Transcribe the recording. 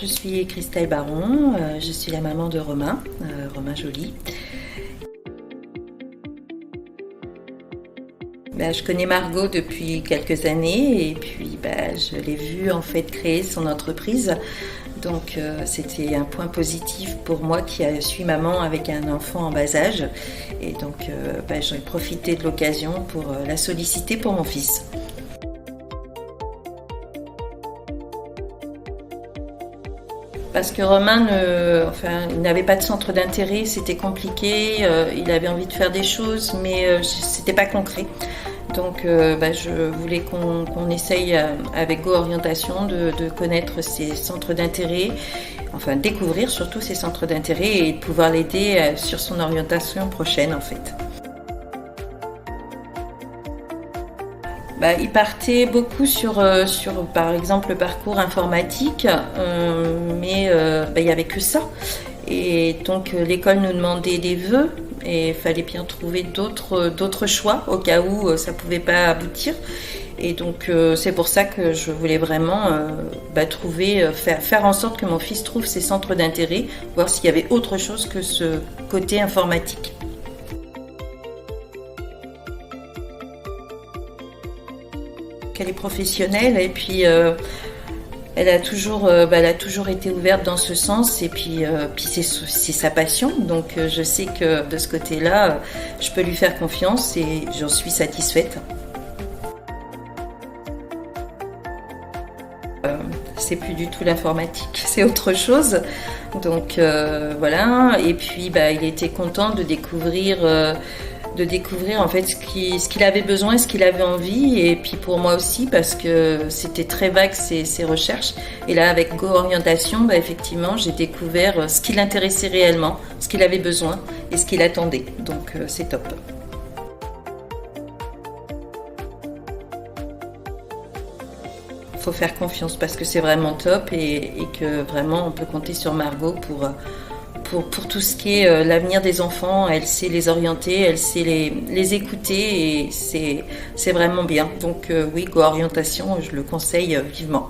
je suis Christelle Baron, je suis la maman de Romain, Romain Joly. Je connais Margot depuis quelques années et puis je l'ai vue en fait créer son entreprise. Donc c'était un point positif pour moi qui suis maman avec un enfant en bas âge. Et donc j'ai profité de l'occasion pour la solliciter pour mon fils. Parce que Romain il n'avait pas de centre d'intérêt, c'était compliqué, il avait envie de faire des choses, mais c'était pas concret. Donc je voulais qu'on essaye avec Go Orientation de connaître ses centres d'intérêt, enfin découvrir surtout ses centres d'intérêt et de pouvoir l'aider sur son orientation prochaine en fait. Il partait beaucoup sur par exemple le parcours informatique, mais il n'y avait que ça. Et donc l'école nous demandait des vœux et il fallait bien trouver d'autres choix au cas où ça ne pouvait pas aboutir. Et donc c'est pour ça que je voulais vraiment faire en sorte que mon fils trouve ses centres d'intérêt, voir s'il y avait autre chose que ce côté informatique. Elle est professionnelle et puis elle a toujours été ouverte dans ce sens et puis c'est sa passion, donc je sais que de ce côté-là je peux lui faire confiance et j'en suis satisfaite. C'est plus du tout l'informatique, c'est autre chose, donc voilà. Et puis il était content de découvrir en fait ce qu'il avait besoin, ce qu'il avait envie, et puis pour moi aussi parce que c'était très vague ses recherches. Et là avec Go Orientation, effectivement j'ai découvert ce qui l'intéressait réellement, ce qu'il avait besoin et ce qu'il attendait, donc c'est top. Faut faire confiance parce que c'est vraiment top et que vraiment on peut compter sur Margot pour tout ce qui est l'avenir des enfants. Elle sait les orienter, elle sait les écouter et c'est vraiment bien. Donc oui, Go Orientation, je le conseille vivement.